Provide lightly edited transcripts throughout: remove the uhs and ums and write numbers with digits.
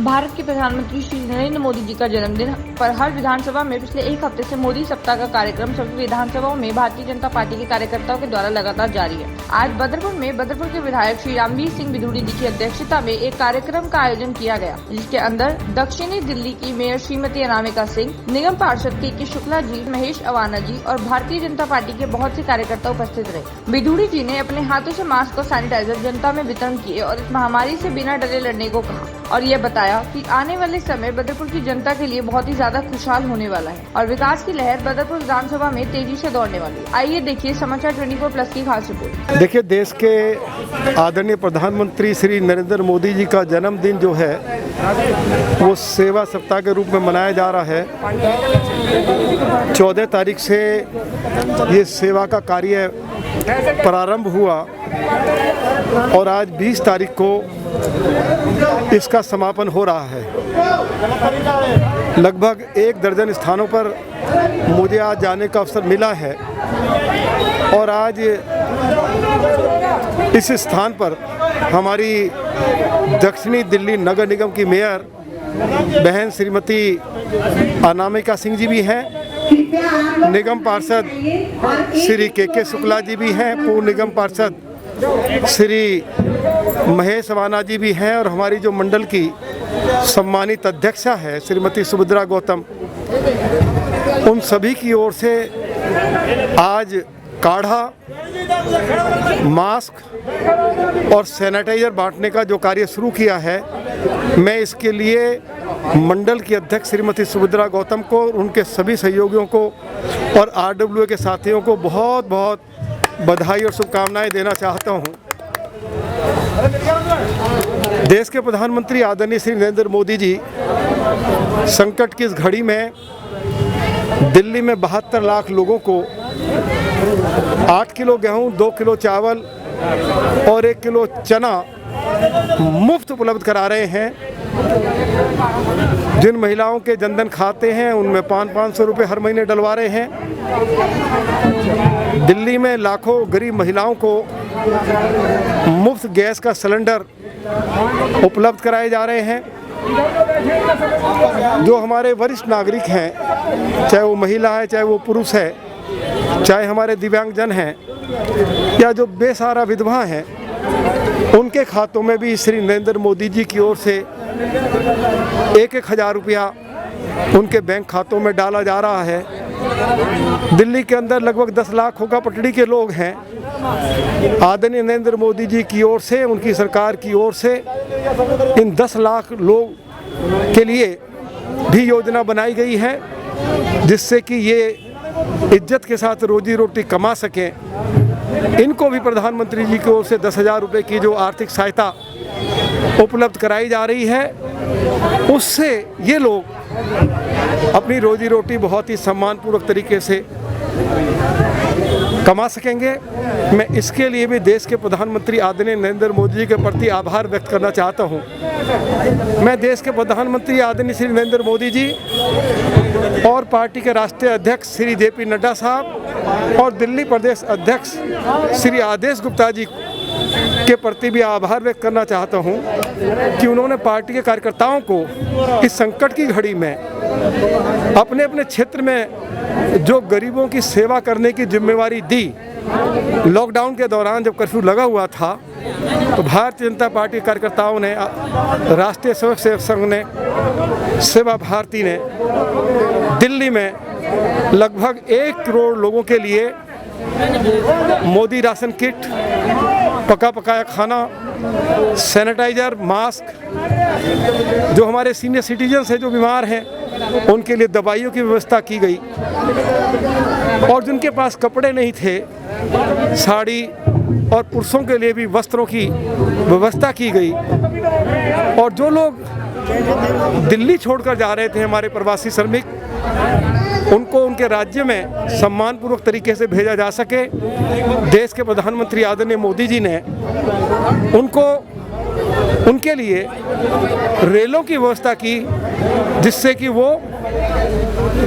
भारत के प्रधानमंत्री श्री नरेंद्र मोदी जी का जन्मदिन पर हर विधानसभा में पिछले एक हफ्ते से मोदी सप्ताह का कार्यक्रम सभी विधानसभाओं में भारतीय जनता पार्टी के कार्यकर्ताओं के द्वारा लगातार जारी है। आज बदरपुर के विधायक श्री रामवीर सिंह बिधूड़ी जी की अध्यक्षता में एक कार्यक्रम का आयोजन किया गया, जिसके अंदर दक्षिणी दिल्ली की मेयर श्रीमती अनामिका सिंह, निगम पार्षद के शुक्ला जी, महेश अवाना जी और भारतीय जनता पार्टी के बहुत से कार्यकर्ता उपस्थित रहे। बिधूड़ी जी ने अपने हाथों से मास्क और सैनिटाइजर जनता में वितरण किए और इस महामारी से बिना डरे लड़ने को कहा और ये बताया कि आने वाले समय बदरपुर की जनता के लिए बहुत ही ज्यादा खुशहाल होने वाला है और विकास की लहर बदरपुर विधानसभा में तेजी से दौड़ने वाली है। आइए देखिए समाचार 24+ की खास रिपोर्ट। देखिए, देश के आदरणीय प्रधानमंत्री श्री नरेंद्र मोदी जी का जन्मदिन जो है वो सेवा सप्ताह के रूप में मनाया जा रहा है। 14 तारीख से ये सेवा का कार्य प्रारंभ हुआ और आज 20 तारीख को इसका समापन हो रहा है। लगभग 1 दर्जन स्थानों पर मुझे आज जाने का अवसर मिला है और आज इस स्थान पर हमारी दक्षिणी दिल्ली नगर निगम की मेयर बहन श्रीमती अनामिका सिंह जी भी हैं, निगम पार्षद श्री के शुक्ला जी भी हैं, पूर्व निगम पार्षद श्री महेश अवाना जी भी हैं और हमारी जो मंडल की सम्मानित अध्यक्षा है श्रीमती सुभद्रा गौतम, उन सभी की ओर से आज काढ़ा, मास्क और सैनिटाइजर बांटने का जो कार्य शुरू किया है, मैं इसके लिए मंडल की अध्यक्ष श्रीमती सुभद्रा गौतम को, उनके सभी सहयोगियों को और RWA के साथियों को बहुत बहुत बधाई और शुभकामनाएं देना चाहता हूं। देश के प्रधानमंत्री आदरणीय श्री नरेंद्र मोदी जी संकट की इस घड़ी में दिल्ली में 72 लाख लोगों को 8 किलो गेहूं, 2 किलो चावल और 1 किलो चना मुफ्त उपलब्ध करा रहे हैं। जिन महिलाओं के जनधन खाते हैं उनमें 500 रुपये हर महीने डलवा रहे हैं। दिल्ली में लाखों गरीब महिलाओं को मुफ्त गैस का सिलेंडर उपलब्ध कराए जा रहे हैं। जो हमारे वरिष्ठ नागरिक हैं, चाहे वो महिला है, चाहे वो पुरुष है, चाहे हमारे दिव्यांगजन हैं या जो बेसहारा विधवा हैं, उनके खातों में भी श्री नरेंद्र मोदी जी की ओर से 1-1 हज़ार रुपया उनके बैंक खातों में डाला जा रहा है। दिल्ली के अंदर लगभग 10 लाख होगा पटड़ी के लोग हैं। आदरणीय नरेंद्र मोदी जी की ओर से, उनकी सरकार की ओर से इन 10 लाख लोग के लिए भी योजना बनाई गई है, जिससे कि ये इज्जत के साथ रोजी रोटी कमा सकें। इनको भी प्रधानमंत्री जी की ओर से 10,000 रुपये की जो आर्थिक सहायता उपलब्ध कराई जा रही है, उससे ये लोग अपनी रोजी रोटी बहुत ही सम्मानपूर्वक तरीके से कमा सकेंगे। मैं इसके लिए भी देश के प्रधानमंत्री आदरणीय नरेंद्र मोदी जी के प्रति आभार व्यक्त करना चाहता हूं। मैं देश के प्रधानमंत्री आदरणीय श्री नरेंद्र मोदी जी और पार्टी के राष्ट्रीय अध्यक्ष श्री JP नड्डा साहब और दिल्ली प्रदेश अध्यक्ष श्री आदेश गुप्ता जी के प्रति भी आभार व्यक्त करना चाहता हूं कि उन्होंने पार्टी के कार्यकर्ताओं को इस संकट की घड़ी में अपने अपने क्षेत्र में जो गरीबों की सेवा करने की जिम्मेवारी दी। लॉकडाउन के दौरान जब कर्फ्यू लगा हुआ था तो भारतीय जनता पार्टी के कार्यकर्ताओं ने, राष्ट्रीय स्वयं सेवक संघ ने, सेवा भारती ने दिल्ली में लगभग 1 करोड़ लोगों के लिए मोदी राशन किट, पका पकाया खाना, सैनिटाइजर, मास्क, जो हमारे सीनियर सिटीजन्स हैं जो बीमार हैं उनके लिए दवाइयों की व्यवस्था की गई और जिनके पास कपड़े नहीं थे, साड़ी और पुरुषों के लिए भी वस्त्रों की व्यवस्था की गई। और जो लोग दिल्ली छोड़कर जा रहे थे, हमारे प्रवासी श्रमिक, उनको उनके राज्य में सम्मानपूर्वक तरीके से भेजा जा सके, देश के प्रधानमंत्री आदरणीय मोदी जी ने उनके लिए रेलों की व्यवस्था की, जिससे कि वो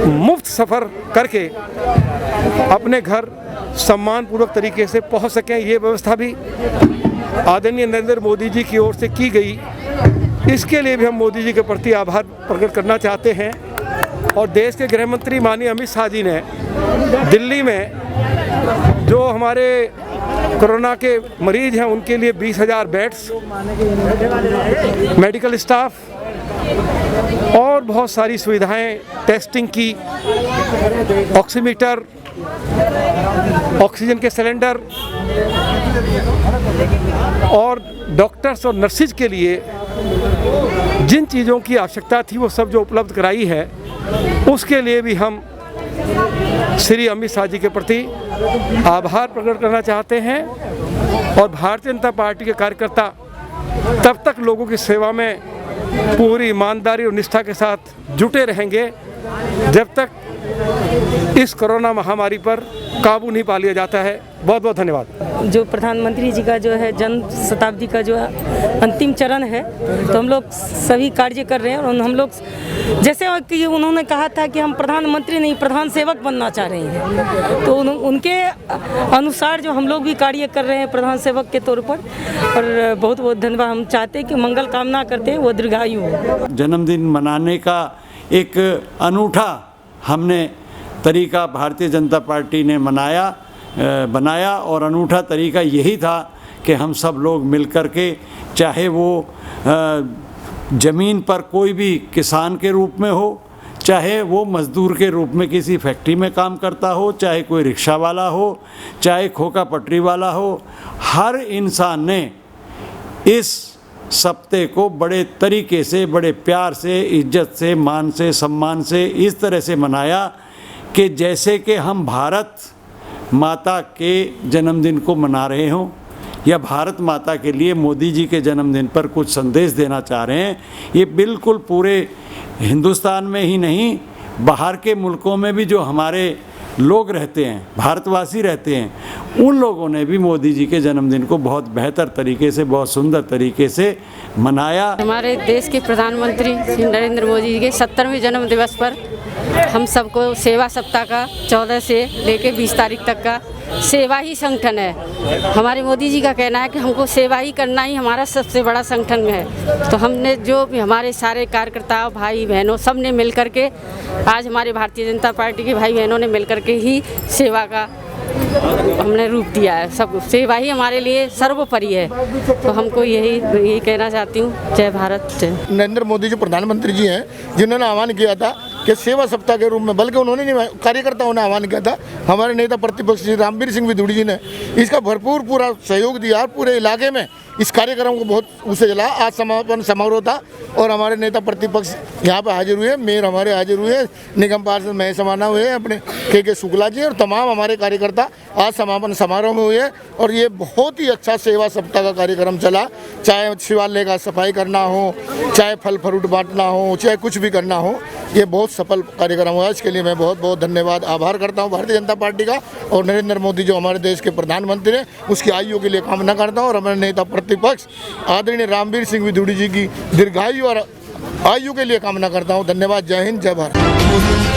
मुफ्त सफ़र करके अपने घर सम्मानपूर्वक तरीके से पहुंच सकें। ये व्यवस्था भी आदरणीय नरेंद्र मोदी जी की ओर से की गई इसके लिए भी हम मोदी जी के प्रति आभार प्रकट करना चाहते हैं। और देश के गृह मंत्री माननीय अमित शाह जी ने दिल्ली में जो हमारे कोरोना के मरीज हैं उनके लिए 20,000 बेड्स, मेडिकल स्टाफ और बहुत सारी सुविधाएं, टेस्टिंग की, ऑक्सीमीटर, ऑक्सीजन के सिलेंडर और डॉक्टर्स और नर्सिस के लिए जिन चीज़ों की आवश्यकता थी वो सब जो उपलब्ध कराई है, उसके लिए भी हम श्री अमित शाह जी के प्रति आभार प्रकट करना चाहते हैं। और भारतीय जनता पार्टी के कार्यकर्ता तब तक लोगों की सेवा में पूरी ईमानदारी और निष्ठा के साथ जुटे रहेंगे जब तक इस कोरोना महामारी पर काबू नहीं पा लिया जाता है। बहुत बहुत धन्यवाद। जो प्रधानमंत्री जी का जो है जन्म शताब्दी का जो अंतिम चरण है, तो हम लोग सभी कार्य कर रहे हैं। और हम लोग जैसे कि उन्होंने कहा था कि हम प्रधानमंत्री नहीं प्रधान सेवक बनना चाह रहे हैं, तो उनके अनुसार जो हम लोग भी कार्य कर रहे हैं प्रधान सेवक के तौर पर। और बहुत बहुत धन्यवाद। हम चाहते हैं कि मंगल कामना करते हैं वो दीर्घायु हो। जन्मदिन मनाने का एक अनूठा हमने तरीका भारतीय जनता पार्टी ने बनाया और अनूठा तरीका यही था कि हम सब लोग मिलकर के, चाहे वो ज़मीन पर कोई भी किसान के रूप में हो, चाहे वो मज़दूर के रूप में किसी फैक्ट्री में काम करता हो, चाहे कोई रिक्शा वाला हो, चाहे खोखा पटरी वाला हो, हर इंसान ने इस सप्ते को बड़े तरीके से, बड़े प्यार से, इज्जत से, मान से, सम्मान से इस तरह से मनाया कि जैसे कि हम भारत माता के जन्मदिन को मना रहे हों या भारत माता के लिए मोदी जी के जन्मदिन पर कुछ संदेश देना चाह रहे हैं। ये बिल्कुल पूरे हिंदुस्तान में ही नहीं, बाहर के मुल्कों में भी जो हमारे लोग रहते हैं, भारतवासी रहते हैं, उन लोगों ने भी मोदी जी के जन्मदिन को बहुत बेहतर तरीके से, बहुत सुंदर तरीके से मनाया। हमारे देश के प्रधानमंत्री श्री नरेंद्र मोदी जी के 70वें जन्म दिवस पर हम सबको सेवा सप्ताह का 14 से लेके 20 तारीख तक का सेवा ही संगठन है। हमारे मोदी जी का कहना है कि हमको सेवा ही करना ही हमारा सबसे बड़ा संगठन है। तो हमने जो भी हमारे सारे कार्यकर्ताओं, भाई बहनों, सब ने मिल कर के आज हमारे भारतीय जनता पार्टी के भाई बहनों ने मिल कर के ही सेवा का हमने रूप दिया है। सब सेवा ही हमारे लिए सर्वोपरि है। तो हमको यही कहना चाहती हूँ। जय भारत। नरेंद्र मोदी जी प्रधानमंत्री जी हैं, जिन्होंने आह्वान किया था कि सेवा सप्ताह के रूप में, बल्कि उन्होंने नहीं, कार्यकर्ताओं ने आह्वान किया था। हमारे नेता प्रतिपक्ष श्री रामवीर सिंह विधुड़ी जी ने इसका भरपूर पूरा सहयोग दिया और पूरे इलाके में इस कार्यक्रम को बहुत उसे चला। आज समापन समारोह था और हमारे नेता प्रतिपक्ष यहाँ पर हाजिर हुए, मेयर हमारे हाजिर हुए, निगम पार्षद महेश समाना हुए, अपने के शुक्ला जी और तमाम हमारे कार्यकर्ता आज समापन समारोह में हुए। और ये बहुत ही अच्छा सेवा सप्ताह का कार्यक्रम चला। चाहे शिवालय का सफाई करना हो, चाहे फल फ्रूट बांटना हो, चाहे कुछ भी करना हो, ये बहुत सफल कार्यक्रम हुआ। इसके लिए मैं बहुत बहुत धन्यवाद आभार करता हूँ भारतीय जनता पार्टी का। और नरेंद्र मोदी जो हमारे देश के प्रधानमंत्री हैं, उसकी आयु के लिए कामना करता हूँ। और हमारे नेता प्रतिपक्ष आदरणीय रामवीर सिंह विधुड़ी जी की दीर्घायु और आयु के लिए कामना करता हूँ। धन्यवाद। जय हिंद, जय भारत।